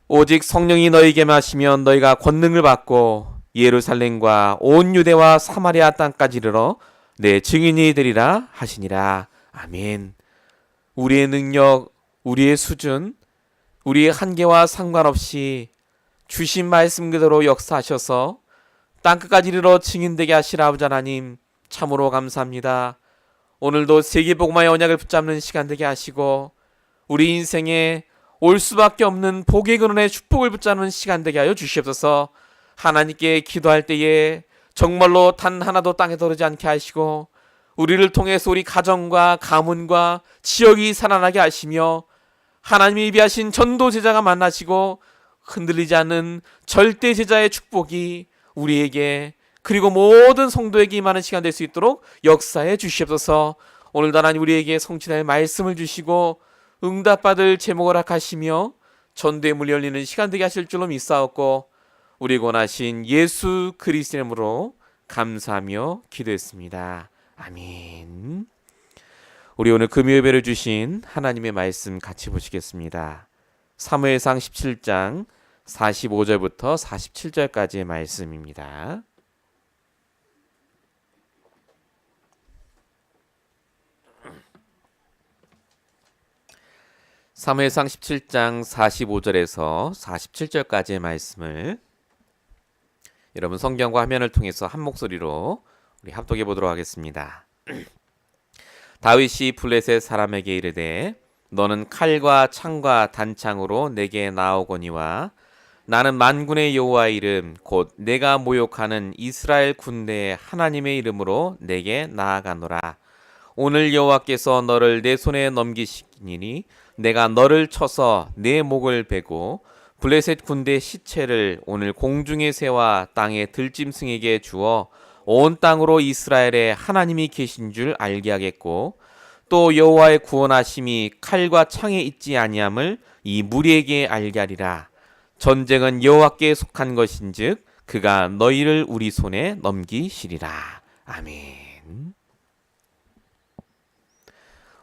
오직 성령이 너희에게 마시면 너희가 권능을 받고 예루살렘과 온 유대와 사마리아 땅까지 이르러 내 증인이 되리라 하시니라. 아멘. 우리의 능력, 우리의 수준, 우리의 한계와 상관없이 주신 말씀 그대로 역사하셔서 땅끝까지 이르러 증인되게 하시라. 아버지 하나님, 참으로 감사합니다. 오늘도 세계복음화의 언약을 붙잡는 시간 되게 하시고 우리 인생에 올 수밖에 없는 복의 근원의 축복을 붙잡는 시간 되게 하여 주시옵소서. 하나님께 기도할 때에 정말로 단 하나도 땅에 떨어지지 않게 하시고 우리를 통해서 우리 가정과 가문과 지역이 살아나게 하시며 하나님이 예비하신 전도 제자가 만나시고 흔들리지 않는 절대 제자의 축복이 우리에게 그리고 모든 성도에게 임하는 시간 될 수 있도록 역사해 주시옵소서. 오늘도 하나님 우리에게 성취될 말씀을 주시고 응답받을 제목을 허락하시며 전도의 문이 열리는 시간 되게 하실 줄로 믿사옵고 우리 권하신 예수 그리스도의 이름으로 감사하며 기도했습니다. 아멘. 우리 오늘 금요예배를 주신 하나님의 말씀 같이 보시겠습니다. 사무엘상 17장 45절부터 47절까지의 말씀입니다. 사무엘상 17장 45절에서 47절까지의 말씀을 여러분 성경과 화면을 통해서 한 목소리로 우리 합독해 보도록 하겠습니다. 다윗이 블레셋 사람에게 이르되 너는 칼과 창과 단창으로 내게 나오거니와 나는 만군의 여호와의 이름 곧 내가 모욕하는 이스라엘 군대의 하나님의 이름으로 내게 나아가노라. 오늘 여호와께서 너를 내 손에 넘기시키니 내가 너를 쳐서 내 목을 베고 블레셋 군대 시체를 오늘 공중의 새와 땅의 들짐승에게 주어 온 땅으로 이스라엘에 하나님이 계신 줄 알게 하겠고 또 여호와의 구원하심이 칼과 창에 있지 아니함을 이 무리에게 알게 하리라. 전쟁은 여호와께 속한 것인즉 그가 너희를 우리 손에 넘기시리라. 아멘.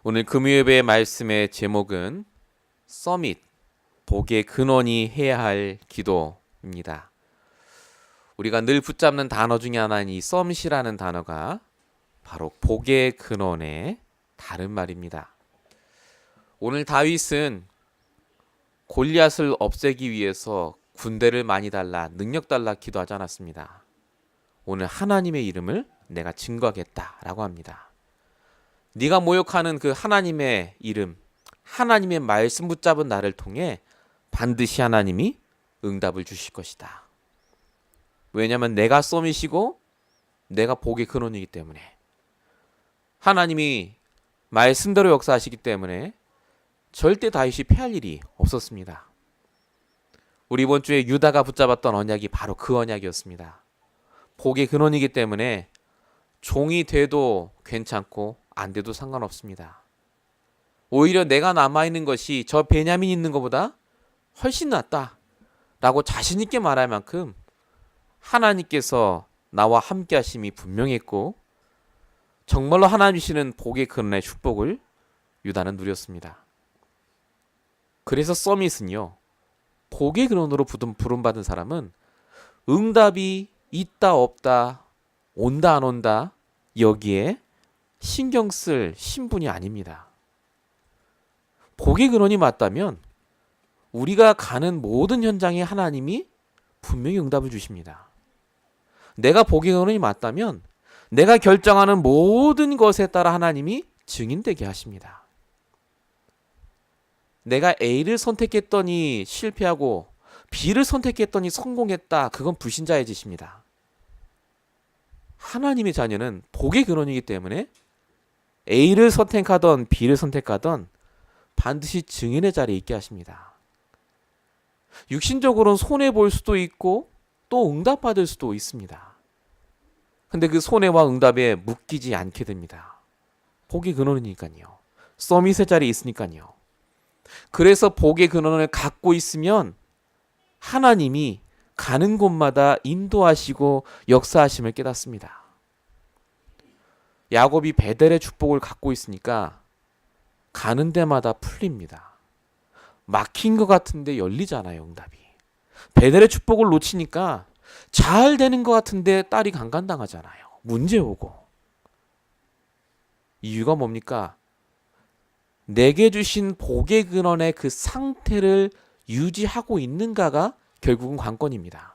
오늘 금요예배의 말씀의 제목은 서밋, 복의 근원이 해야 할 기도입니다. 우리가 늘 붙잡는 단어 중에 하나인 이 서밋이라는 단어가 바로 복의 근원의 다른 말입니다. 오늘 다윗은 골리앗을 없애기 위해서 군대를 많이 달라, 능력 달라 기도하지 않았습니다. 오늘 하나님의 이름을 내가 증거하겠다라고 합니다. 네가 모욕하는 그 하나님의 이름, 하나님의 말씀 붙잡은 나를 통해 반드시 하나님이 응답을 주실 것이다. 왜냐하면 내가 서밋이고 내가 복의 근원이기 때문에 하나님이 말씀대로 역사하시기 때문에 절대 다윗이 패할 일이 없었습니다. 우리 이번 주에 유다가 붙잡았던 언약이 바로 그 언약이었습니다. 복의 근원이기 때문에 종이 돼도 괜찮고 안 돼도 상관없습니다. 오히려 내가 남아있는 것이 저 베냐민이 있는 것보다 훨씬 낫다 라고 자신 있게 말할 만큼 하나님께서 나와 함께 하심이 분명했고 정말로 하나님 주시는 복의 근원의 축복을 유다는 누렸습니다. 그래서 서밋은요, 복의 근원으로 부름받은 사람은 응답이 있다 없다, 온다 안 온다 여기에 신경 쓸 신분이 아닙니다. 복의 근원이 맞다면 우리가 가는 모든 현장에 하나님이 분명히 응답을 주십니다. 내가 복의 근원이 맞다면 내가 결정하는 모든 것에 따라 하나님이 증인되게 하십니다. 내가 A를 선택했더니 실패하고 B를 선택했더니 성공했다. 그건 불신자의 짓입니다. 하나님의 자녀는 복의 근원이기 때문에 A를 선택하던 B를 선택하던 반드시 증인의 자리에 있게 하십니다. 육신적으로는 손해볼 수도 있고 또 응답받을 수도 있습니다. 근데 그 손해와 응답에 묶이지 않게 됩니다. 복의 근원이니까요. 서밋의 자리에 있으니까요. 그래서 복의 근원을 갖고 있으면 하나님이 가는 곳마다 인도하시고 역사하심을 깨닫습니다. 야곱이 베델의 축복을 갖고 있으니까 가는 데마다 풀립니다. 막힌 것 같은데 열리잖아요, 응답이. 베델의 축복을 놓치니까 잘 되는 것 같은데 딸이 강간당하잖아요. 문제 오고. 이유가 뭡니까? 내게 주신 복의 근원의 그 상태를 유지하고 있는가가 결국은 관건입니다.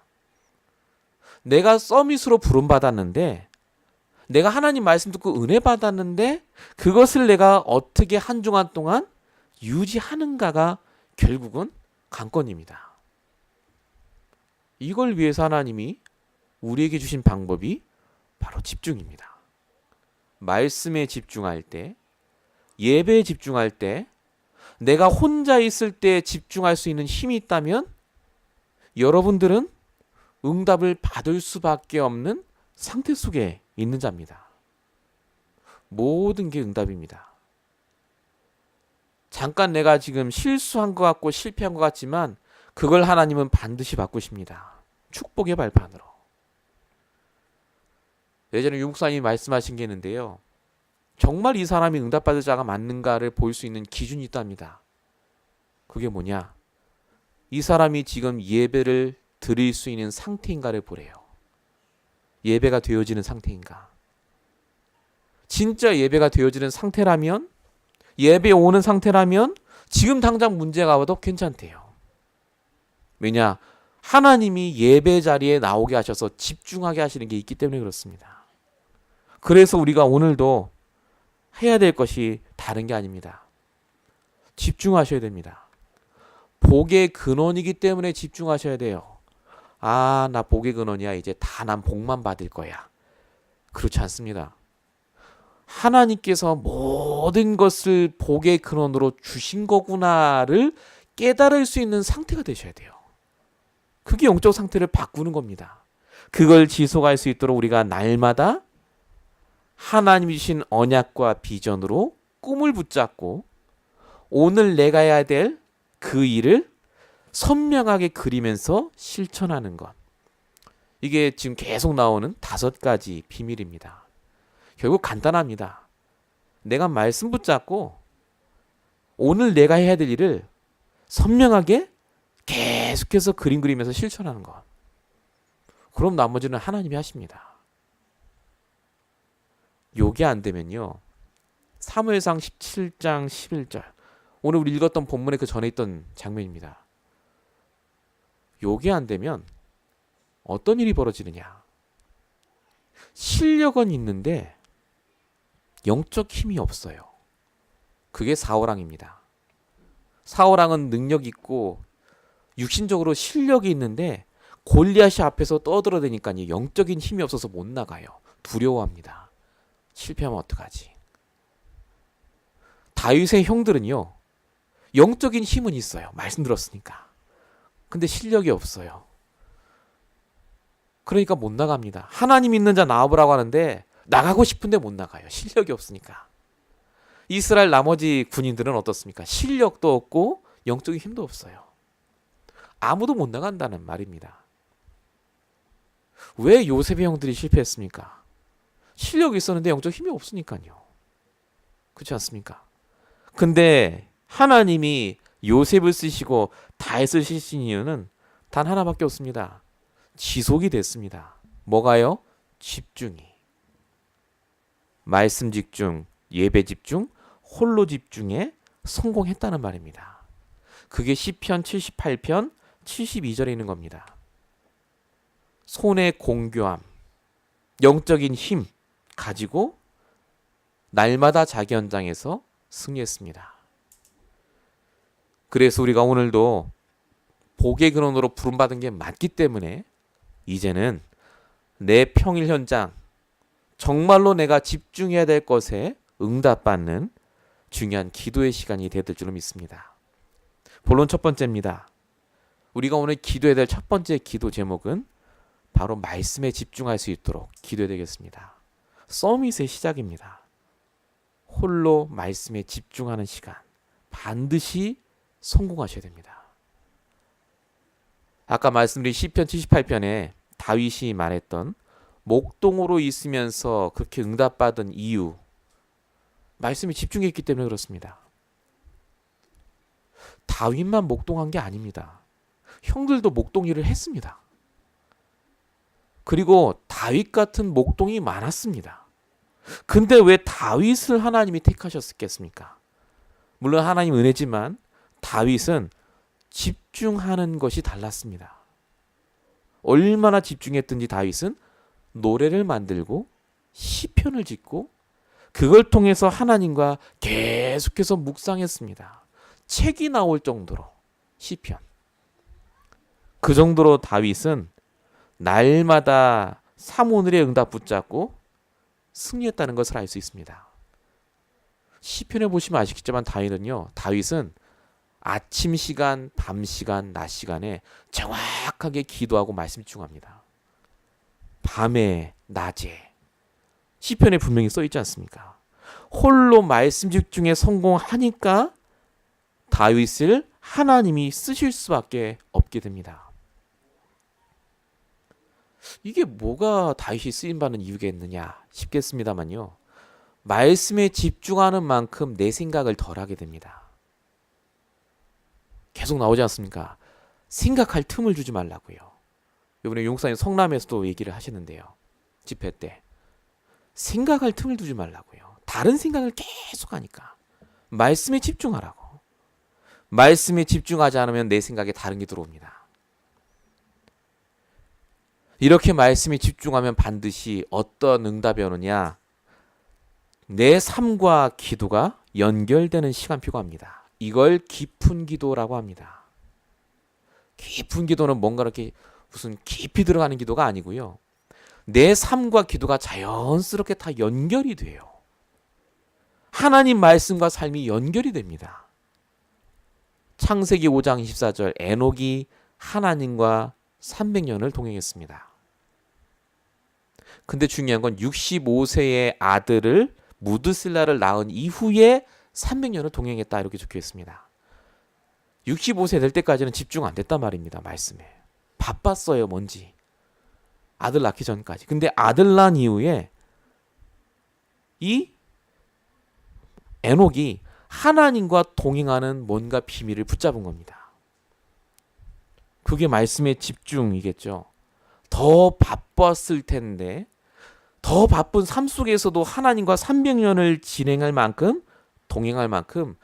내가 서밋으로 부름받았는데, 내가 하나님 말씀 듣고 은혜 받았는데, 그것을 내가 어떻게 한 주간 동안 유지하는가가 결국은 관건입니다. 이걸 위해서 하나님이 우리에게 주신 방법이 바로 집중입니다. 말씀에 집중할 때, 예배에 집중할 때, 내가 혼자 있을 때 집중할 수 있는 힘이 있다면 여러분들은 응답을 받을 수밖에 없는 상태 속에 있는 자입니다. 모든 게 응답입니다. 잠깐 내가 지금 실수한 것 같고 실패한 것 같지만 그걸 하나님은 반드시 바꾸십니다. 축복의 발판으로. 예전에 유목사님이 말씀하신 게 있는데요. 정말 이 사람이 응답받을 자가 맞는가를 볼 수 있는 기준이 있답니다. 그게 뭐냐? 이 사람이 지금 예배를 드릴 수 있는 상태인가를 보래요. 예배가 되어지는 상태인가? 진짜 예배가 되어지는 상태라면, 예배에 오는 상태라면 지금 당장 문제가 와도 괜찮대요. 왜냐? 하나님이 예배 자리에 나오게 하셔서 집중하게 하시는 게 있기 때문에 그렇습니다. 그래서 우리가 오늘도 해야 될 것이 다른 게 아닙니다. 집중하셔야 됩니다. 복의 근원이기 때문에 집중하셔야 돼요. 아, 나 복의 근원이야. 이제 다 난 복만 받을 거야. 그렇지 않습니다. 하나님께서 모든 것을 복의 근원으로 주신 거구나를 깨달을 수 있는 상태가 되셔야 돼요. 그게 영적 상태를 바꾸는 겁니다. 그걸 지속할 수 있도록 우리가 날마다 하나님이 주신 언약과 비전으로 꿈을 붙잡고 오늘 내가 해야 될 그 일을 선명하게 그리면서 실천하는 것. 이게 지금 계속 나오는 5가지 비밀입니다. 결국 간단합니다. 내가 말씀 붙잡고 오늘 내가 해야 될 일을 선명하게 계속해서 그림 그리면서 실천하는 것. 그럼 나머지는 하나님이 하십니다. 요게 안 되면요. 사무엘상 17장 11절. 오늘 우리 읽었던 본문에 그 전에 있던 장면입니다. 요게 안 되면 어떤 일이 벌어지느냐. 실력은 있는데 영적 힘이 없어요. 그게 사울왕입니다. 사울왕은 능력 있고 육신적으로 실력이 있는데 골리앗이 앞에서 떠들어대니까요. 영적인 힘이 없어서 못 나가요. 두려워합니다. 실패하면 어떡하지? 다윗의 형들은요. 영적인 힘은 있어요. 말씀 들었으니까. 근데 실력이 없어요. 그러니까 못 나갑니다. 하나님 있는 자 나와보라고 하는데 나가고 싶은데 못 나가요. 실력이 없으니까. 이스라엘 나머지 군인들은 어떻습니까? 실력도 없고 영적인 힘도 없어요. 아무도 못 나간다는 말입니다. 왜 요셉의 형들이 실패했습니까? 실력이 있었는데 영적 힘이 없으니까요. 그렇지 않습니까? 근데 하나님이 요셉을 쓰시고 다윗을 쓰신 이유는 단 하나밖에 없습니다. 지속이 됐습니다. 뭐가요? 집중이. 말씀 집중, 예배 집중, 홀로 집중에 성공했다는 말입니다. 그게 시편 78편 72절에 있는 겁니다. 손의 공교함, 영적인 힘 가지고 날마다 자기 현장에서 승리했습니다. 그래서 우리가 오늘도 복의 근원으로 부름받은 게 맞기 때문에 이제는 내 평일 현장, 정말로 내가 집중해야 될 것에 응답받는 중요한 기도의 시간이 될 줄로 믿습니다. 본론 첫 번째입니다. 우리가 오늘 기도해야 될 첫 번째 기도 제목은 바로 말씀에 집중할 수 있도록 기도해야 되겠습니다. 서밋의 시작입니다. 홀로 말씀에 집중하는 시간 반드시 성공하셔야 됩니다. 아까 말씀드린 시편 78편에 다윗이 말했던 목동으로 있으면서 그렇게 응답받은 이유, 말씀에 집중했기 때문에 그렇습니다. 다윗만 목동한 게 아닙니다. 형들도 목동이를 했습니다. 그리고 다윗 같은 목동이 많았습니다. 근데 왜 다윗을 하나님이 택하셨겠습니까? 물론 하나님 은혜지만 다윗은 집중하는 것이 달랐습니다. 얼마나 집중했든지 다윗은 노래를 만들고 시편을 짓고 그걸 통해서 하나님과 계속해서 묵상했습니다. 책이 나올 정도로 시편. 그 정도로 다윗은 날마다 사무엘의 응답 붙잡고 승리했다는 것을 알 수 있습니다. 시편에 보시면 아시겠지만 다윗은 아침 시간, 밤 시간, 낮 시간에 정확하게 기도하고 말씀 집중합니다. 밤에, 낮에. 시편에 분명히 써 있지 않습니까? 홀로 말씀 집중에 성공하니까 다윗을 하나님이 쓰실 수밖에 없게 됩니다. 이게 뭐가 다윗이 쓰임받는 이유겠느냐 싶겠습니다만요. 말씀에 집중하는 만큼 내 생각을 덜 하게 됩니다. 계속 나오지 않습니까? 생각할 틈을 주지 말라고요. 이번에 용사님 성남에서도 얘기를 하시는데요. 집회 때. 생각할 틈을 두지 말라고요. 다른 생각을 계속 하니까. 말씀에 집중하라고. 말씀에 집중하지 않으면 내 생각에 다른 게 들어옵니다. 이렇게 말씀에 집중하면 반드시 어떤 응답이 오느냐? 내 삶과 기도가 연결되는 시간표가 옵니다. 이걸 깊은 기도라고 합니다. 깊은 기도는 뭔가 이렇게 무슨 깊이 들어가는 기도가 아니고요. 내 삶과 기도가 자연스럽게 다 연결이 돼요. 하나님 말씀과 삶이 연결이 됩니다. 창세기 5장 24절 에녹이 하나님과 300년을 동행했습니다. 근데 중요한 건 65세의 아들을 무드슬라를 낳은 이후에 300년을 동행했다 이렇게 적혀 있습니다. 65세 될 때까지는 집중 안 됐단 말입니다. 말씀에. 바빴어요. 뭔지. 아들 낳기 전까지. 근데 아들 낳은 이후에 이 에녹이 하나님과 동행하는 뭔가 비밀을 붙잡은 겁니다. 그게 말씀의 집중이겠죠. 더 바빴을 텐데 더 바쁜 삶 속에서도 하나님과 300년을 진행할 만큼 동행할 만큼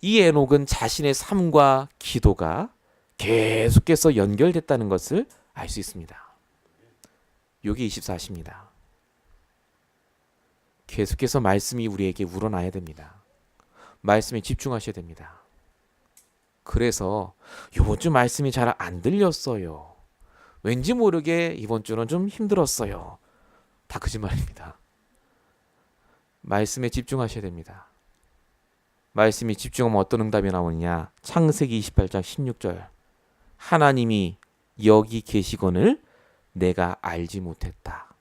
이 에녹은 자신의 삶과 기도가 계속해서 연결됐다는 것을 알 수 있습니다. 요게 24시입니다. 계속해서 말씀이 우리에게 우러나야 됩니다. 말씀에 집중하셔야 됩니다. 그래서 이번 주 말씀이 잘 안 들렸어요. 왠지 모르게 이번 주는 좀 힘들었어요. 다 거짓말입니다. 말씀에 집중하셔야 됩니다. 말씀에 집중하면 어떤 응답이 나오느냐? 창세기 28장 16절. 하나님이 여기 계시거늘 내가 알지 못했다.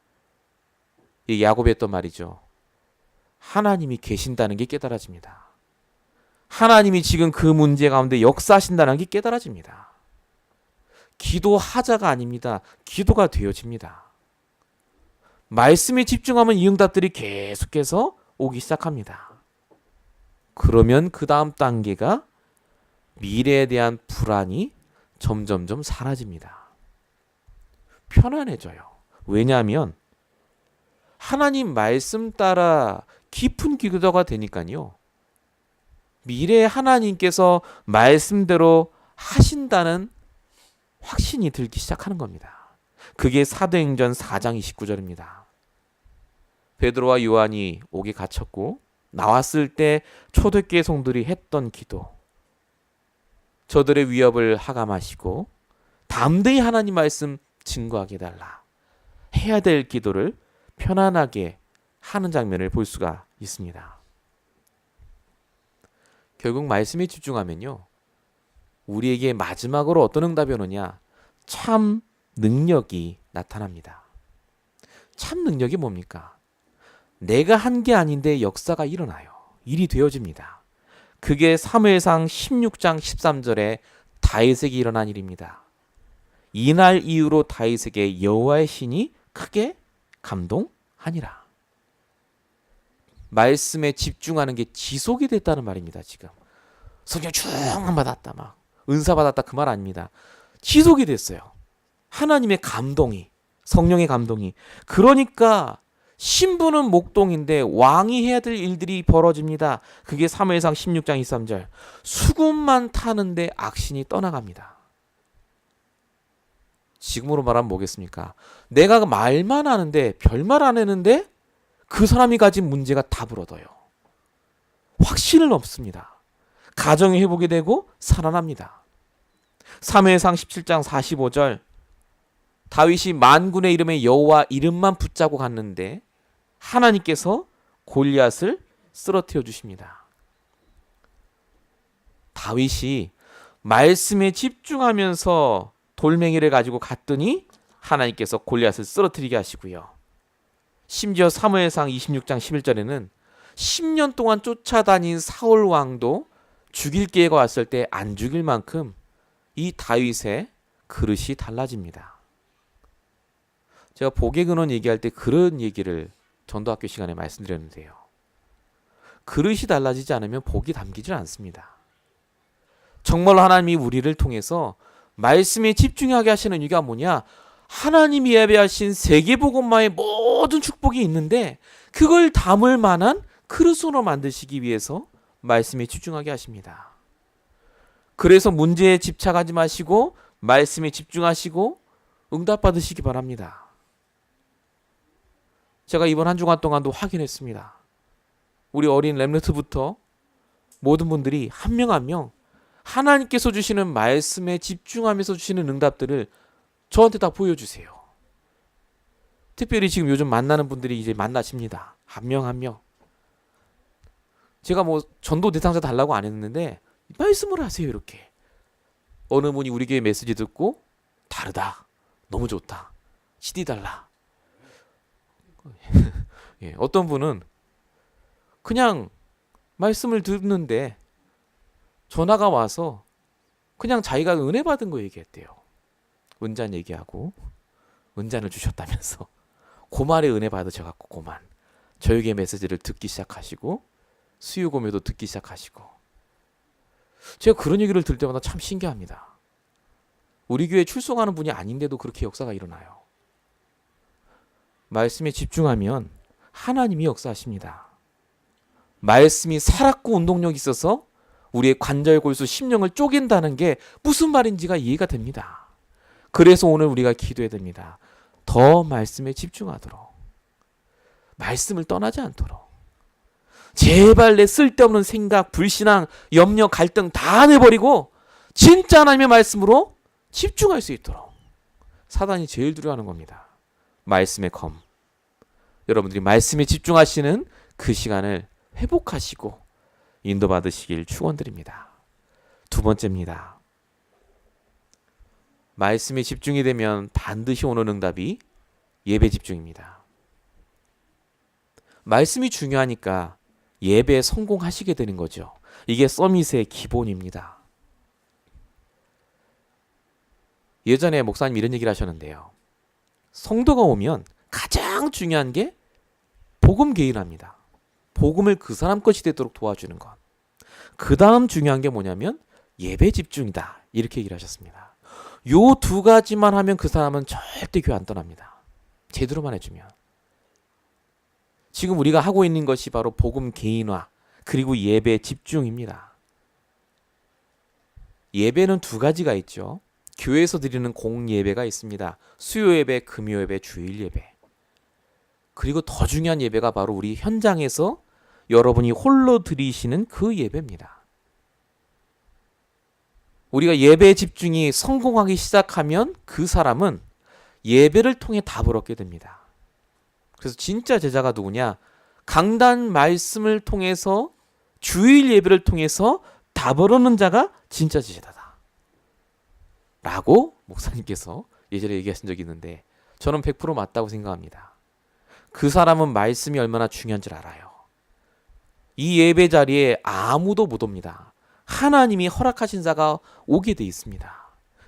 이 야곱이 했던 말이죠. 하나님이 계신다는 게 깨달아집니다. 하나님이 지금 그 문제 가운데 역사하신다는 게 깨달아집니다. 기도하자가 아닙니다. 기도가 되어집니다. 말씀에 집중하면 이 응답들이 계속해서 오기 시작합니다. 그러면 그 다음 단계가 미래에 대한 불안이 점점점 사라집니다. 편안해져요. 왜냐하면 하나님 말씀 따라 깊은 기도가 되니까요. 미래에 하나님께서 말씀대로 하신다는 확신이 들기 시작하는 겁니다. 그게 사도행전 4장 29절입니다. 베드로와 요한이 옥에 갇혔고 나왔을 때 초대교회 성들이 했던 기도. 저들의 위협을 하감하시고 담대히 하나님 말씀 증거하게 해달라. 해야 될 기도를 편안하게 하는 장면을 볼 수가 있습니다. 결국 말씀에 집중하면요. 우리에게 마지막으로 어떤 응답이 오느냐? 참 능력이 나타납니다. 참 능력이 뭡니까? 내가 한 게 아닌데 역사가 일어나요. 일이 되어집니다. 그게 사무엘상 16장 13절에 다윗에게 일어난 일입니다. 이날 이후로 다윗에게 여호와의 신이 크게 감동하니라. 말씀에 집중하는 게 지속이 됐다는 말입니다. 지금 성령 충만 받았다, 막 은사 받았다, 그 말 아닙니다. 지속이 됐어요. 하나님의 감동이, 성령의 감동이. 그러니까 신부는 목동인데 왕이 해야 될 일들이 벌어집니다. 그게 사무엘상 16장 23절. 수금만 타는데 악신이 떠나갑니다. 지금으로 말하면 뭐겠습니까? 내가 말만 하는데 별말 안 했는데 그 사람이 가진 문제가 다 불어져요. 확신은 없습니다. 가정이 회복이 되고 살아납니다. 사무엘상 17장 45절. 다윗이 만군의 이름의 여호와 이름만 붙잡고 갔는데 하나님께서 골리앗을 쓰러뜨려 주십니다. 다윗이 말씀에 집중하면서 돌멩이를 가지고 갔더니 하나님께서 골리앗을 쓰러뜨리게 하시고요. 심지어 사무엘상 26장 11절에는 10년 동안 쫓아다닌 사울 왕도 죽일 기회가 왔을 때 안 죽일 만큼 이 다윗의 그릇이 달라집니다. 제가 복의 근원 얘기할 때 그런 얘기를 전도학교 시간에 말씀드렸는데요. 그릇이 달라지지 않으면 복이 담기질 않습니다. 정말로 하나님이 우리를 통해서 말씀에 집중하게 하시는 이유가 뭐냐? 하나님이 예배하신 세계복음화의 모든 축복이 있는데 그걸 담을 만한 그릇으로 만드시기 위해서 말씀에 집중하게 하십니다. 그래서 문제에 집착하지 마시고 말씀에 집중하시고 응답받으시기 바랍니다. 제가 이번 한 주간 동안도 확인했습니다. 우리 어린 렘넌트부터 모든 분들이 한 명 한 명 하나님께서 주시는 말씀에 집중하면서 주시는 응답들을 저한테 다 보여주세요. 특별히 지금 요즘 만나는 분들이 이제 만나십니다. 한 명 한 명. 제가 뭐 전도 대상자 달라고 안 했는데 말씀을 하세요. 이렇게. 어느 분이 우리 교회 메시지 듣고 다르다. 너무 좋다. CD 달라. 예, 어떤 분은 그냥 말씀을 듣는데 전화가 와서 그냥 자기가 은혜 받은 거 얘기했대요. 은잔 얘기하고 은잔을 주셨다면서 고만의 은혜 받으셔갖고 고만 저에게 메시지를 듣기 시작하시고 수요금에도 듣기 시작하시고 제가 그런 얘기를 들을 때마다 참 신기합니다. 우리 교회 출석하는 분이 아닌데도 그렇게 역사가 일어나요. 말씀에 집중하면 하나님이 역사하십니다. 말씀이 살았고 운동력이 있어서 우리의 관절, 골수, 심령을 쪼갠다는 게 무슨 말인지가 이해가 됩니다. 그래서 오늘 우리가 기도해야 됩니다. 더 말씀에 집중하도록. 말씀을 떠나지 않도록. 제발 내 쓸데없는 생각, 불신앙, 염려, 갈등 다 내버리고 진짜 하나님의 말씀으로 집중할 수 있도록. 사단이 제일 두려워하는 겁니다. 말씀의 검. 여러분들이 말씀에 집중하시는 그 시간을 회복하시고 인도받으시길 축원드립니다. 두 번째입니다. 말씀에 집중이 되면 반드시 오는 응답이 예배 집중입니다. 말씀이 중요하니까 예배에 성공하시게 되는 거죠. 이게 서밋의 기본입니다. 예전에 목사님 이런 얘기를 하셨는데요. 성도가 오면 가장 중요한 게 복음 개인합니다. 복음을 그 사람 것이 되도록 도와주는 것. 그 다음 중요한 게 뭐냐면 예배 집중이다. 이렇게 얘기를 하셨습니다. 요 두 가지만 하면 그 사람은 절대 교회 안 떠납니다. 제대로만 해주면. 지금 우리가 하고 있는 것이 바로 복음 개인화 그리고 예배 집중입니다. 예배는 두 가지가 있죠. 교회에서 드리는 공예배가 있습니다. 수요예배, 금요예배, 주일예배. 그리고 더 중요한 예배가 바로 우리 현장에서 여러분이 홀로 드리시는 그 예배입니다. 우리가 예배의 집중이 성공하기 시작하면 그 사람은 예배를 통해 답을 얻게 됩니다. 그래서 진짜 제자가 누구냐? 강단 말씀을 통해서 주일 예배를 통해서 답을 얻는 자가 진짜 제자다. 라고 목사님께서 예전에 얘기하신 적이 있는데 저는 100% 맞다고 생각합니다. 그 사람은 말씀이 얼마나 중요한지 알아요. 이 예배 자리에 아무도 못 옵니다. 하나님이 허락하신 자가 오게 돼 있습니다.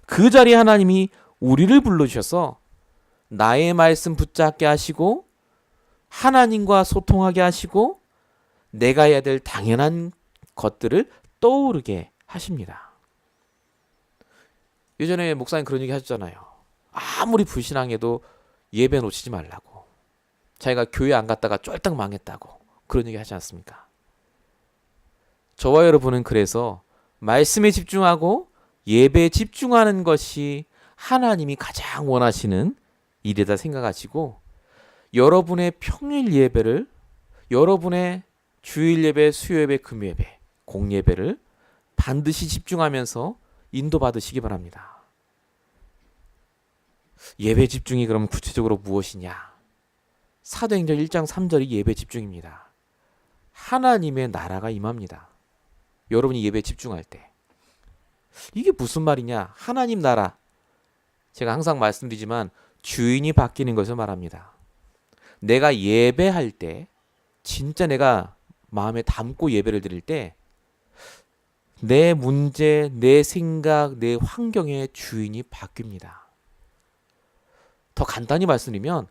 그 자리에 하나님이 우리를 불러주셔서 나의 말씀 붙잡게 하시고 하나님과 소통하게 하시고 내가 해야 될 당연한 것들을 떠오르게 하십니다. 예전에 목사님 그런 얘기 하셨잖아요. 아무리 불신앙해도 예배 놓치지 말라고. 자기가 교회 안 갔다가 쫄딱 망했다고 그런 얘기 하지 않습니까? 저와 여러분은 그래서 말씀에 집중하고 예배에 집중하는 것이 하나님이 가장 원하시는 일이다 생각하시고, 여러분의 평일 예배를, 여러분의 주일 예배, 수요 예배, 금 예배, 공 예배를 반드시 집중하면서 인도받으시기 바랍니다. 예배 집중이 그럼 구체적으로 무엇이냐? 사도행전 1장 3절이 예배 집중입니다. 하나님의 나라가 임합니다. 여러분이 예배에 집중할 때. 이게 무슨 말이냐? 하나님 나라. 제가 항상 말씀드리지만 주인이 바뀌는 것을 말합니다. 내가 예배할 때, 진짜 내가 마음에 담고 예배를 드릴 때 내 문제, 내 생각, 내 환경의 주인이 바뀝니다. 더 간단히 말씀드리면,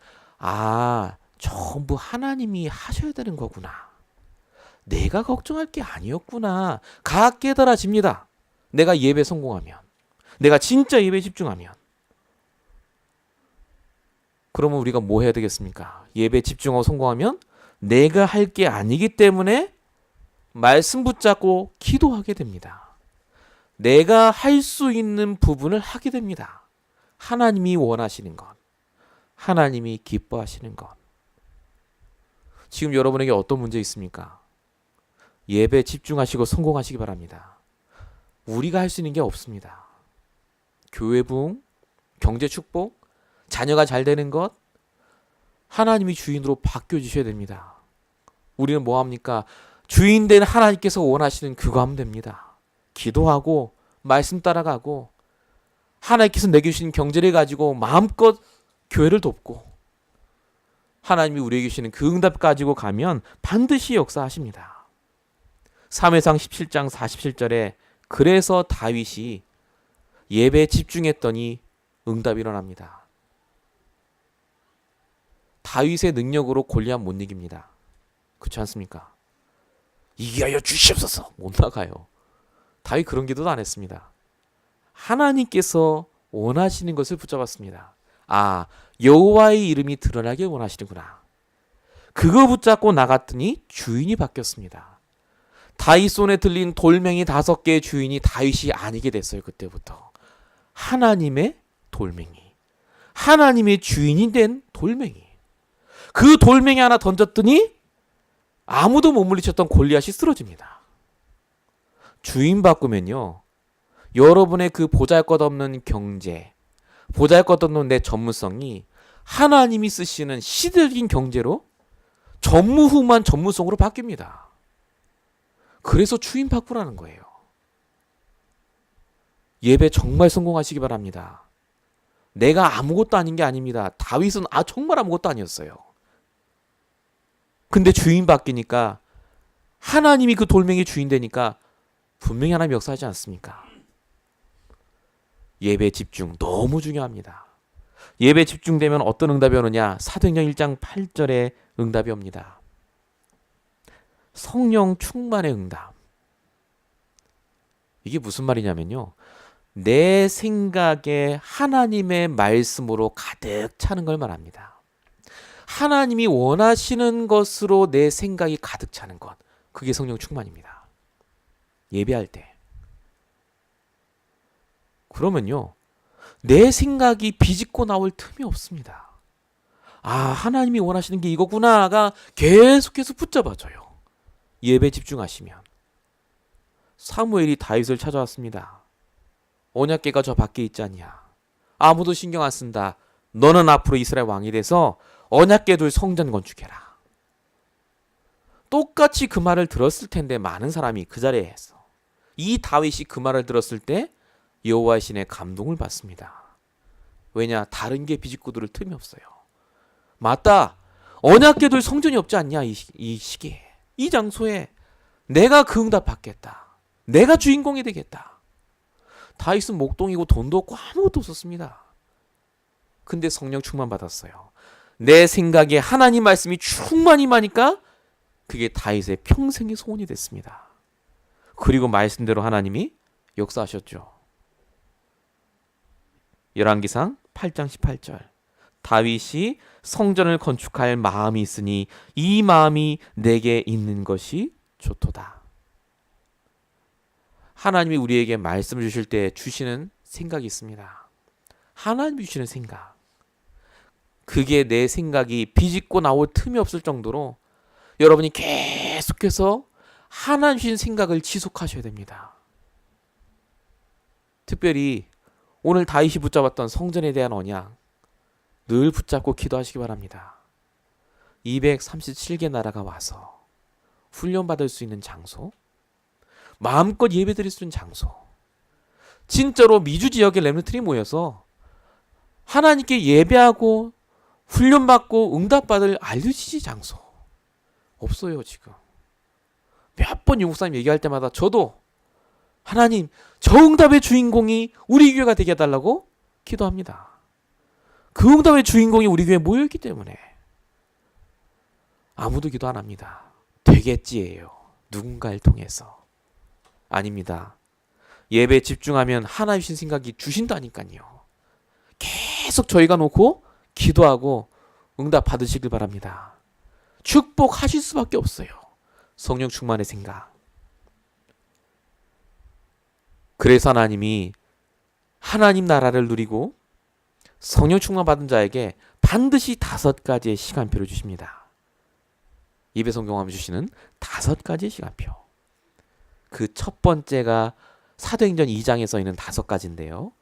전부 하나님이 하셔야 되는 거구나. 내가 걱정할 게 아니었구나. 가 깨달아집니다. 내가 예배 성공하면. 내가 진짜 예배에 집중하면. 그러면 우리가 뭐 해야 되겠습니까? 예배에 집중하고 성공하면 내가 할 게 아니기 때문에 말씀 붙잡고 기도하게 됩니다. 내가 할 수 있는 부분을 하게 됩니다. 하나님이 원하시는 것, 하나님이 기뻐하시는 것. 지금 여러분에게 어떤 문제 있습니까? 예배에 집중하시고 성공하시기 바랍니다. 우리가 할 수 있는 게 없습니다. 교회 부흥, 경제 축복, 자녀가 잘 되는 것, 하나님이 주인으로 바뀌어주셔야 됩니다. 우리는 뭐 합니까? 주인 된 하나님께서 원하시는 그거 하면 됩니다. 기도하고 말씀 따라가고 하나님께서 내게 주신 경제를 가지고 마음껏 교회를 돕고 하나님이 우리에게 주시는 그 응답 가지고 가면 반드시 역사하십니다. 사무엘상 17장 47절에 그래서 다윗이 예배에 집중했더니 응답이 일어납니다. 다윗의 능력으로 골리앗 못 이깁니다. 그렇지 않습니까? 이기게 하여 주시옵소서. 못 나가요. 다윗 그런 기도도 안 했습니다. 하나님께서 원하시는 것을 붙잡았습니다. 여호와의 이름이 드러나게 원하시는구나. 그거 붙잡고 나갔더니 주인이 바뀌었습니다. 다윗 손에 들린 돌멩이 5개의 주인이 다윗이 아니게 됐어요. 그때부터. 하나님의 돌멩이. 하나님의 주인이 된 돌멩이. 그 돌멩이 하나 던졌더니 아무도 못 물리쳤던 골리앗이 쓰러집니다. 주인 바꾸면요, 여러분의 그 보잘것없는 경제, 보잘것없는 내 전문성이 하나님이 쓰시는 시대적인 경제로 전무후무한 전문성으로 바뀝니다. 그래서 주인 바꾸라는 거예요. 예배 정말 성공하시기 바랍니다. 내가 아무것도 아닌 게 아닙니다. 다윗은 정말 아무것도 아니었어요. 근데 주인 바뀌니까, 하나님이 그 돌멩이 주인 되니까 분명히 하나님 역사하지 않습니까? 예배 집중 너무 중요합니다. 예배 집중되면 어떤 응답이 오느냐? 사도행전 1장 8절에 응답이 옵니다. 성령 충만의 응답. 이게 무슨 말이냐면요, 내 생각에 하나님의 말씀으로 가득 차는 걸 말합니다. 하나님이 원하시는 것으로 내 생각이 가득 차는 것, 그게 성령 충만입니다. 예배할 때. 그러면요, 내 생각이 비집고 나올 틈이 없습니다. 하나님이 원하시는 게 이거구나가 계속해서 붙잡아져요. 예배 집중하시면. 사무엘이 다윗을 찾아왔습니다. 언약궤가 저 밖에 있지 않냐? 아무도 신경 안 쓴다. 너는 앞으로 이스라엘 왕이 돼서 언약궤 둘 성전 건축해라. 똑같이 그 말을 들었을 텐데 많은 사람이 그 자리에 했어. 이 다윗이 그 말을 들었을 때 여호와의 신의 감동을 받습니다. 왜냐? 다른 게 비집고 들을 틈이 없어요. 맞다. 언약궤 둘 성전이 없지 않냐? 이 시기에, 이 장소에 내가 그 응답 받겠다. 내가 주인공이 되겠다. 다윗은 목동이고 돈도 없고 아무것도 없었습니다. 근데 성령 충만 받았어요. 내 생각에 하나님 말씀이 충만히 임하니까 그게 다윗의 평생의 소원이 됐습니다. 그리고 말씀대로 하나님이 역사하셨죠. 열왕기상 8장 18절. 다윗이 성전을 건축할 마음이 있으니 이 마음이 내게 있는 것이 좋도다. 하나님이 우리에게 말씀을 주실 때 주시는 생각이 있습니다. 하나님이 주시는 생각. 그게 내 생각이 비집고 나올 틈이 없을 정도로 여러분이 계속해서 하나님 주신 생각을 지속하셔야 됩니다. 특별히 오늘 다윗이 붙잡았던 성전에 대한 언약 늘 붙잡고 기도하시기 바랍니다. 237개 나라가 와서 훈련받을 수 있는 장소, 마음껏 예배드릴 수 있는 장소, 진짜로 미주 지역의 렘넌트들이 모여서 하나님께 예배하고 훈련받고 응답받을 알려지지 장소 없어요. 지금 몇 번 유목사님 얘기할 때마다 저도 하나님 저 응답의 주인공이 우리 교회가 되게 해달라고 기도합니다. 그 응답의 주인공이 우리 교회에 모여있기 때문에 아무도 기도 안 합니다. 되겠지예요. 누군가를 통해서. 아닙니다. 예배에 집중하면 하나님 주신 생각이 주신다니까요. 계속 저희가 놓고 기도하고 응답 받으시길 바랍니다. 축복하실 수밖에 없어요. 성령 충만의 생각. 그래서 하나님이 하나님 나라를 누리고 성령 충만 받은 자에게 반드시 5가지의 시간표를 주십니다. 예배 성경하면 주시는 5가지의 시간표. 그 첫 번째가 사도행전 2장에 써 있는 5가지인데요.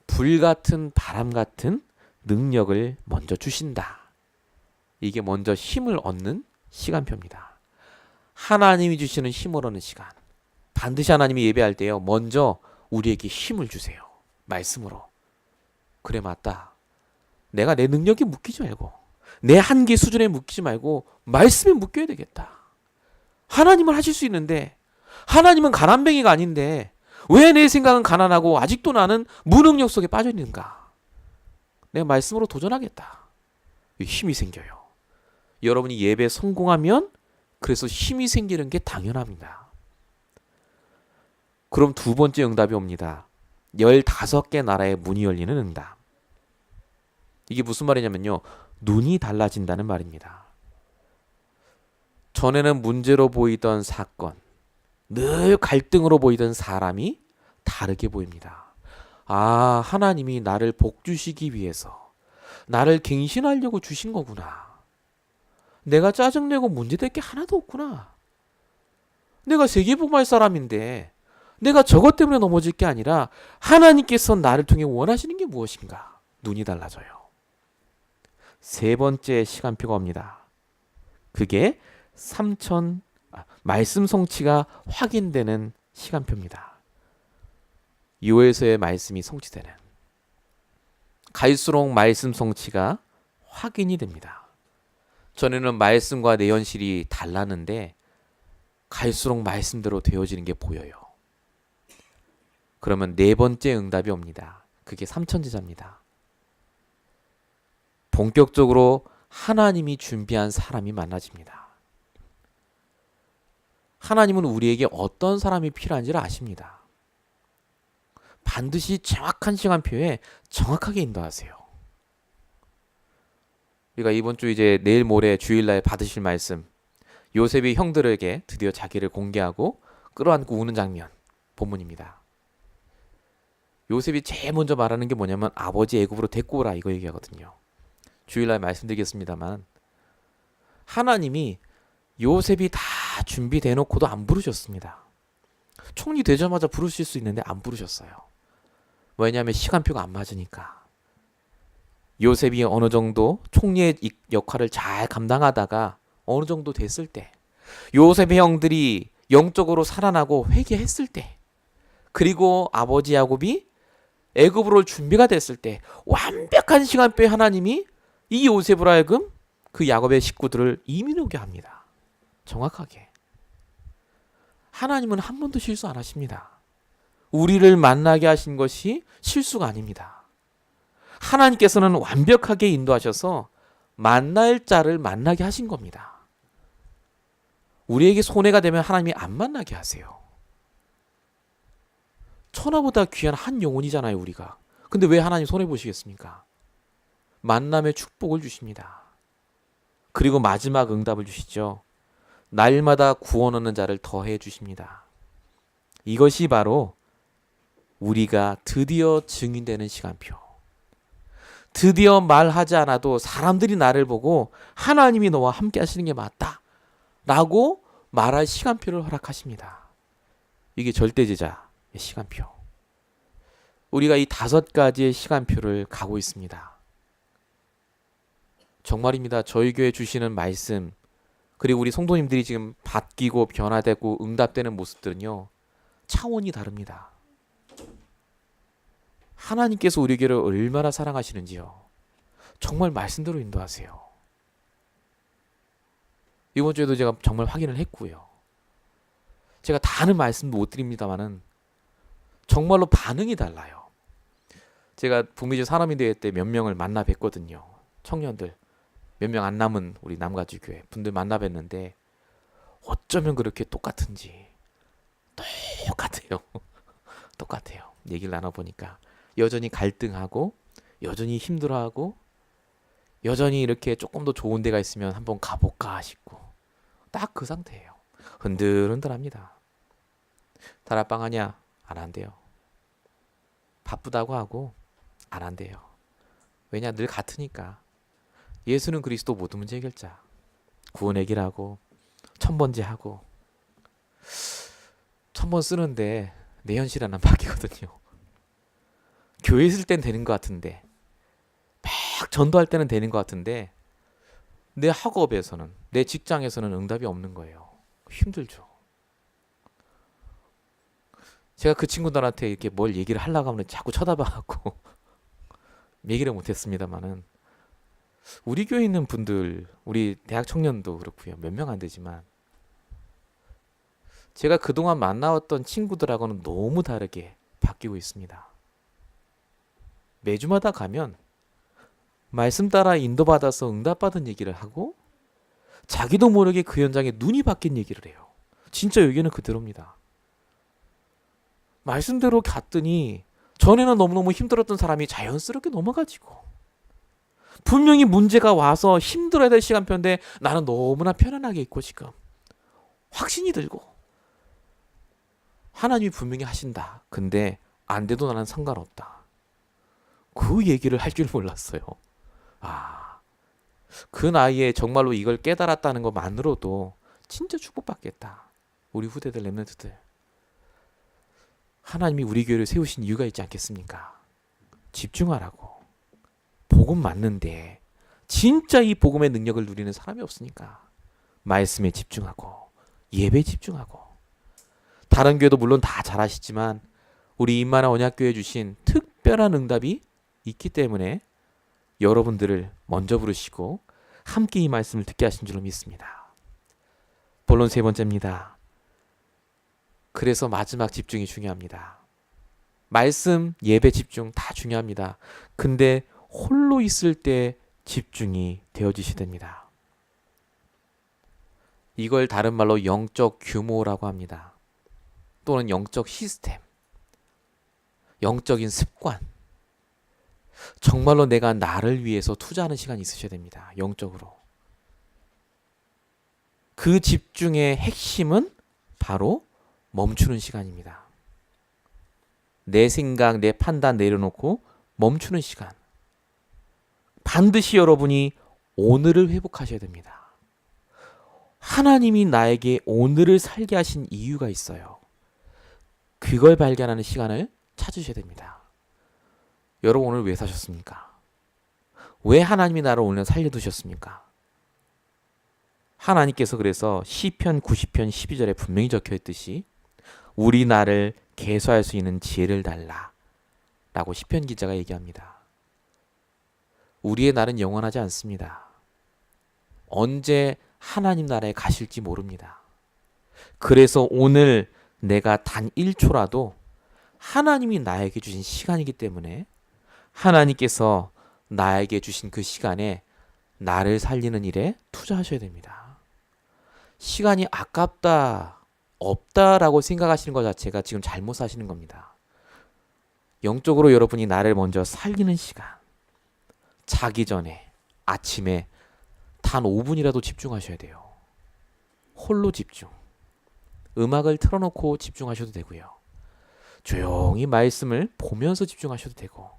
불같은 바람 같은 능력을 먼저 주신다. 이게 먼저 힘을 얻는 시간표입니다. 하나님이 주시는 힘을 얻는 시간. 반드시 하나님이 예배할 때요. 먼저 우리에게 힘을 주세요. 말씀으로. 그래 맞다. 내가 내 능력에 묶이지 말고 내 한계 수준에 묶이지 말고 말씀에 묶여야 되겠다. 하나님은 하실 수 있는데 하나님은 가난뱅이가 아닌데 왜 내 생각은 가난하고 아직도 나는 무능력 속에 빠져 있는가? 내가 말씀으로 도전하겠다. 힘이 생겨요. 여러분이 예배에 성공하면 그래서 힘이 생기는 게 당연합니다. 그럼 두 번째 응답이 옵니다. 15개 나라의 문이 열리는 응답. 이게 무슨 말이냐면요. 눈이 달라진다는 말입니다. 전에는 문제로 보이던 사건, 늘 갈등으로 보이던 사람이 다르게 보입니다. 아, 하나님이 나를 복 주시기 위해서 나를 갱신하려고 주신 거구나. 내가 짜증내고 문제될 게 하나도 없구나. 내가 세계복음할 사람인데 내가 저것 때문에 넘어질 게 아니라 하나님께서 나를 통해 원하시는 게 무엇인가. 눈이 달라져요. 세 번째 시간표가 옵니다. 그게 말씀 성취가 확인되는 시간표입니다. 요에서의 말씀이 성취되는. 갈수록 말씀 성취가 확인이 됩니다. 전에는 말씀과 내 현실이 달랐는데 갈수록 말씀대로 되어지는 게 보여요. 그러면 네 번째 응답이 옵니다. 그게 삼천제자입니다. 본격적으로 하나님이 준비한 사람이 만나집니다. 하나님은 우리에게 어떤 사람이 필요한지를 아십니다. 반드시 정확한 시간표에 정확하게 인도하세요. 우리가 이번 주 이제 내일 모레 주일날 받으실 말씀, 요셉이 형들에게 드디어 자기를 공개하고 끌어안고 우는 장면 본문입니다. 요셉이 제일 먼저 말하는 게 뭐냐면 아버지 애굽으로 데리고 오라 이거 얘기하거든요. 주일날 말씀드리겠습니다만 하나님이 요셉이 다 준비돼 놓고도 안 부르셨습니다. 총리 되자마자 부르실 수 있는데 안 부르셨어요. 왜냐하면 시간표가 안 맞으니까. 요셉이 어느 정도 총리의 역할을 잘 감당하다가 어느 정도 됐을 때, 요셉의 형들이 영적으로 살아나고 회개했을 때, 그리고 아버지 야곱이 애굽으로 준비가 됐을 때 완벽한 시간표에 하나님이 이 요셉으로 하여금 그 야곱의 식구들을 이민 오게 합니다. 정확하게. 하나님은 한 번도 실수 안 하십니다. 우리를 만나게 하신 것이 실수가 아닙니다. 하나님께서는 완벽하게 인도하셔서 만날 자를 만나게 하신 겁니다. 우리에게 손해가 되면 하나님이 안 만나게 하세요. 천하보다 귀한 한 영혼이잖아요, 우리가. 근데 왜 하나님 손해보시겠습니까? 만남의 축복을 주십니다. 그리고 마지막 응답을 주시죠. 날마다 구원 얻는 자를 더해 주십니다. 이것이 바로 우리가 드디어 증인되는 시간표. 드디어 말하지 않아도 사람들이 나를 보고 하나님이 너와 함께 하시는 게 맞다 라고 말할 시간표를 허락하십니다. 이게 절대제자의 시간표. 우리가 이 5가지의 시간표를 가고 있습니다. 정말입니다. 저희 교회 주시는 말씀, 그리고 우리 성도님들이 지금 바뀌고 변화되고 응답되는 모습들은요, 차원이 다릅니다. 하나님께서 우리 교회를 얼마나 사랑하시는지요. 정말 말씀대로 인도하세요. 이번 주에도 제가 정말 확인을 했고요. 제가 다 아는 말씀도 못 드립니다만은 정말로 반응이 달라요. 제가 북미주 산업인대회 때 몇 명을 만나 뵀거든요. 청년들 몇 명 안 남은 우리 남가주 교회 분들 만나 뵀는데 어쩌면 그렇게 똑같은지. 똑같아요. 똑같아요. 얘기를 나눠보니까 여전히 갈등하고 여전히 힘들어하고 여전히 이렇게 조금 더 좋은 데가 있으면 한번 가볼까 싶고 딱 그 상태예요. 흔들흔들합니다. 다락방 하냐? 안 한대요. 바쁘다고 하고 안 한대요. 왜냐? 늘 같으니까. 예수는 그리스도 모든 문제 해결자. 구원 해결하고 천번제하고 1000번 쓰는데 내 현실은 안 바뀌거든요. 교회 있을 땐 되는 것 같은데 막 전도할 때는 되는 것 같은데 내 학업에서는 내 직장에서는 응답이 없는 거예요. 힘들죠. 제가 그 친구들한테 이렇게 뭘 얘기를 하려고 하면 자꾸 쳐다봐갖고 얘기를 못했습니다만은 우리 교회에 있는 분들, 우리 대학 청년도 그렇고요. 몇 명 안 되지만 제가 그동안 만나왔던 친구들하고는 너무 다르게 바뀌고 있습니다. 매주마다 가면 말씀 따라 인도받아서 응답받은 얘기를 하고 자기도 모르게 그 현장에 눈이 바뀐 얘기를 해요. 진짜 여기는 그대로입니다. 말씀대로 갔더니 전에는 너무너무 힘들었던 사람이 자연스럽게 넘어가지고 분명히 문제가 와서 힘들어야 될 시간표인데 나는 너무나 편안하게 있고 지금 확신이 들고 하나님이 분명히 하신다. 근데 안 돼도 나는 상관없다. 그 얘기를 할 줄 몰랐어요. 그 나이에 정말로 이걸 깨달았다는 것만으로도 진짜 축복받겠다. 우리 후대들 렘넌트들. 하나님이 우리 교회를 세우신 이유가 있지 않겠습니까? 집중하라고. 복음 맞는데 진짜 이 복음의 능력을 누리는 사람이 없으니까 말씀에 집중하고 예배에 집중하고 다른 교회도 물론 다 잘하시지만 우리 임마나 언약교회 주신 특별한 응답이 있기 때문에 여러분들을 먼저 부르시고 함께 이 말씀을 듣게 하신 줄로 믿습니다. 본론 3번째입니다. 그래서 마지막 집중이 중요합니다. 말씀, 예배 집중 다 중요합니다. 근데 홀로 있을 때 집중이 되어지셔야 됩니다. 이걸 다른 말로 영적 규모라고 합니다. 또는 영적 시스템, 영적인 습관. 정말로 내가 나를 위해서 투자하는 시간이 있으셔야 됩니다. 영적으로. 그 집중의 핵심은 바로 멈추는 시간입니다. 내 생각, 내 판단 내려놓고 멈추는 시간. 반드시 여러분이 오늘을 회복하셔야 됩니다. 하나님이 나에게 오늘을 살게 하신 이유가 있어요. 그걸 발견하는 시간을 찾으셔야 됩니다. 여러분 오늘 왜 사셨습니까? 왜 하나님이 나를 오늘 살려두셨습니까? 하나님께서 그래서 시편 90편 12절에 분명히 적혀있듯이 우리 나를 계수할 수 있는 지혜를 달라 라고 시편 기자가 얘기합니다. 우리의 날은 영원하지 않습니다. 언제 하나님 나라에 가실지 모릅니다. 그래서 오늘 내가 단 1초라도 하나님이 나에게 주신 시간이기 때문에 하나님께서 나에게 주신 그 시간에 나를 살리는 일에 투자하셔야 됩니다. 시간이 아깝다, 없다라고 생각하시는 것 자체가 지금 잘못 사시는 겁니다. 영적으로 여러분이 나를 먼저 살리는 시간, 자기 전에 아침에 단 5분이라도 집중하셔야 돼요. 홀로 집중. 음악을 틀어놓고 집중하셔도 되고요. 조용히 말씀을 보면서 집중하셔도 되고,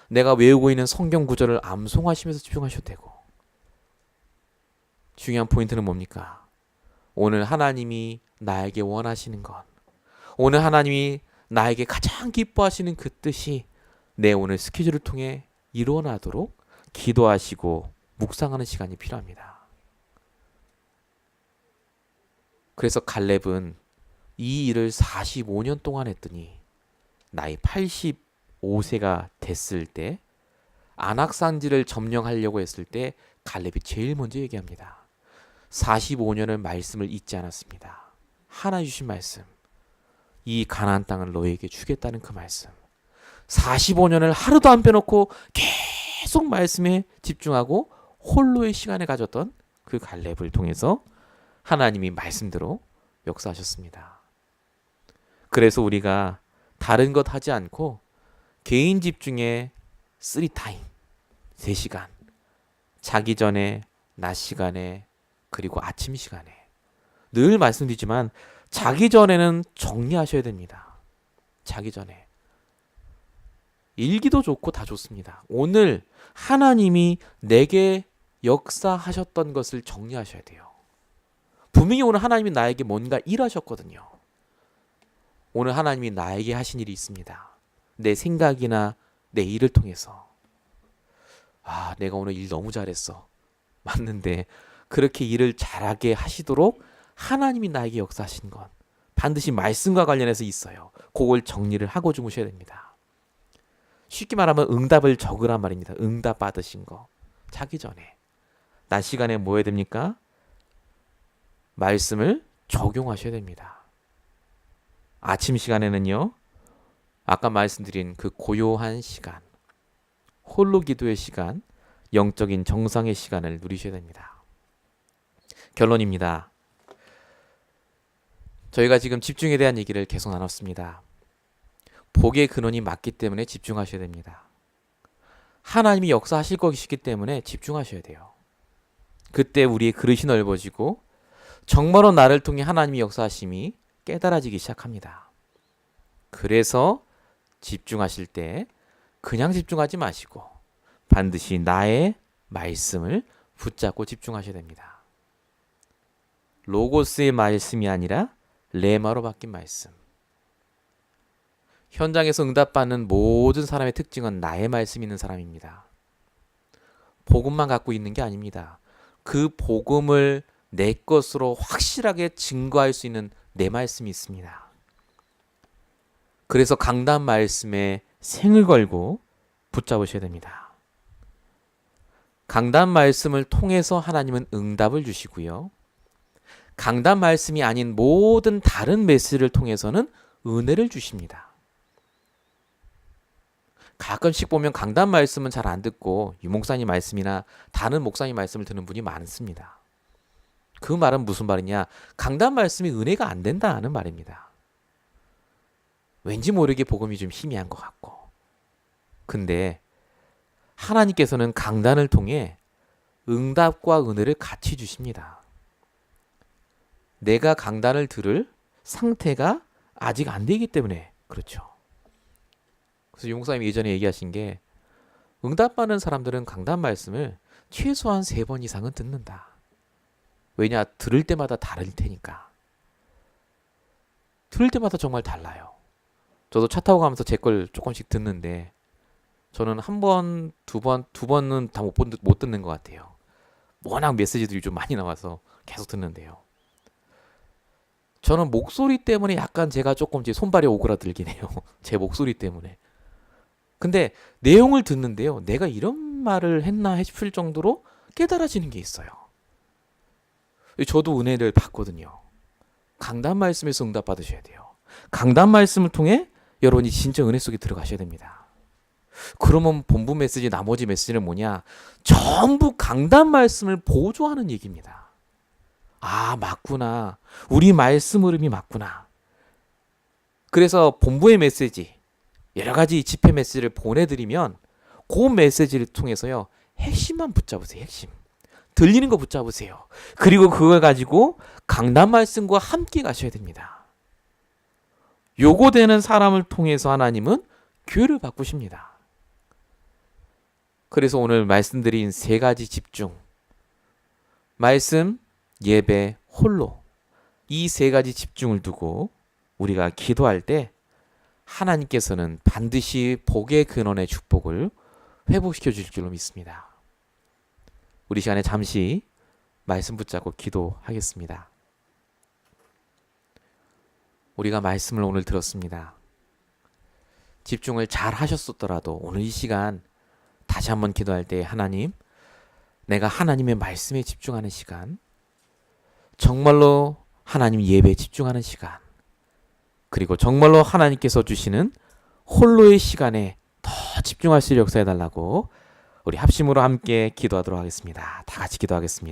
내가 외우고 있는 성경 구절을 암송하시면서 집중하셔도 되고. 중요한 포인트는 뭡니까? 오늘 하나님이 나에게 원하시는 것, 오늘 하나님이 나에게 가장 기뻐하시는 그 뜻이 내 오늘 스케줄을 통해 이루어나도록 기도하시고 묵상하는 시간이 필요합니다. 그래서 갈렙은 이 일을 45년 동안 했더니 나이 85세가 됐을 때 안악산지를 점령하려고 했을 때 갈렙이 제일 먼저 얘기합니다. 45년을 말씀을 잊지 않았습니다. 하나 주신 말씀, 이 가나안 땅을 너에게 주겠다는 그 말씀, 45년을 하루도 안 빼놓고 계속 말씀에 집중하고 홀로의 시간을 가졌던 그 갈렙을 통해서 하나님이 말씀대로 역사하셨습니다. 그래서 우리가 다른 것 하지 않고 개인 집중에 3타임, 3시간, 자기 전에, 낮 시간에, 그리고 아침 시간에, 늘 말씀드리지만 자기 전에는 정리하셔야 됩니다. 자기 전에 일기도 좋고 다 좋습니다. 오늘 하나님이 내게 역사하셨던 것을 정리하셔야 돼요. 분명히 오늘 하나님이 나에게 뭔가 일하셨거든요. 오늘 하나님이 나에게 하신 일이 있습니다. 내 생각이나 내 일을 통해서. 아, 내가 오늘 일 너무 잘했어. 맞는데 그렇게 일을 잘하게 하시도록 하나님이 나에게 역사하신 건 반드시 말씀과 관련해서 있어요. 그걸 정리를 하고 주무셔야 됩니다. 쉽게 말하면 응답을 적으란 말입니다. 응답 받으신 거. 자기 전에. 낮 시간에 뭐 해야 됩니까? 말씀을 적용하셔야 됩니다. 아침 시간에는요, 아까 말씀드린 그 고요한 시간, 홀로 기도의 시간, 영적인 정상의 시간을 누리셔야 됩니다. 결론입니다. 저희가 지금 집중에 대한 얘기를 계속 나눴습니다. 복의 근원이 맞기 때문에 집중하셔야 됩니다. 하나님이 역사하실 것이기 때문에 집중하셔야 돼요. 그때 우리의 그릇이 넓어지고 정말로 나를 통해 하나님의 역사하심이 깨달아지기 시작합니다. 그래서 집중하실 때 그냥 집중하지 마시고 반드시 나의 말씀을 붙잡고 집중하셔야 됩니다. 로고스의 말씀이 아니라 레마로 바뀐 말씀. 현장에서 응답받는 모든 사람의 특징은 나의 말씀이 있는 사람입니다. 복음만 갖고 있는 게 아닙니다. 그 복음을 내 것으로 확실하게 증거할 수 있는 내 말씀이 있습니다. 그래서 강단 말씀에 생을 걸고 붙잡으셔야 됩니다. 강단 말씀을 통해서 하나님은 응답을 주시고요. 강단 말씀이 아닌 모든 다른 메시지를 통해서는 은혜를 주십니다. 가끔씩 보면 강단 말씀은 잘 안 듣고 유목사님 말씀이나 다른 목사님 말씀을 듣는 분이 많습니다. 그 말은 무슨 말이냐? 강단 말씀이 은혜가 안 된다는 말입니다. 왠지 모르게 복음이 좀 희미한 것 같고. 근데 하나님께서는 강단을 통해 응답과 은혜를 같이 주십니다. 내가 강단을 들을 상태가 아직 안 되기 때문에 그렇죠. 그래서 유목사님이 예전에 얘기하신 게 응답받는 사람들은 강단 말씀을 최소한 3번 이상은 듣는다. 왜냐? 들을 때마다 다를 테니까. 들을 때마다 정말 달라요. 저도 차 타고 가면서 제 걸 조금씩 듣는데 저는 한 번, 두 번은 다 못 듣는 것 같아요. 워낙 메시지들이 좀 많이 나와서 계속 듣는데요. 저는 목소리 때문에 약간 제가 조금 이제 손발이 오그라들긴 해요. 제 목소리 때문에. 근데 내용을 듣는데요. 내가 이런 말을 했나 싶을 정도로 깨달아지는 게 있어요. 저도 은혜를 받거든요. 강단 말씀에서 응답 받으셔야 돼요. 강단 말씀을 통해 여러분이 진짜 은혜 속에 들어가셔야 됩니다. 그러면 본부 메시지, 나머지 메시지는 뭐냐? 전부 강단 말씀을 보조하는 얘기입니다. 아, 맞구나. 우리 말씀 흐름이 맞구나. 그래서 본부의 메시지, 여러 가지 집회 메시지를 보내드리면 그 메시지를 통해서요, 핵심만 붙잡으세요. 핵심. 들리는 거 붙잡으세요. 그리고 그걸 가지고 강단 말씀과 함께 가셔야 됩니다. 요거 되는 사람을 통해서 하나님은 교회를 바꾸십니다. 그래서 오늘 말씀드린 세 가지 집중, 말씀, 예배, 홀로, 이 세 가지 집중을 두고 우리가 기도할 때 하나님께서는 반드시 복의 근원의 축복을 회복시켜 주실 줄로 믿습니다. 우리 시간에 잠시 말씀 붙잡고 기도하겠습니다. 우리가 말씀을 오늘 들었습니다. 집중을 잘 하셨었더라도 오늘 이 시간 다시 한번 기도할 때 하나님, 내가 하나님의 말씀에 집중하는 시간, 정말로 하나님 예배에 집중하는 시간, 그리고 정말로 하나님께서 주시는 홀로의 시간에 더 집중할 수 있는 역사해 달라고 우리 합심으로 함께 기도하도록 하겠습니다. 다 같이 기도하겠습니다.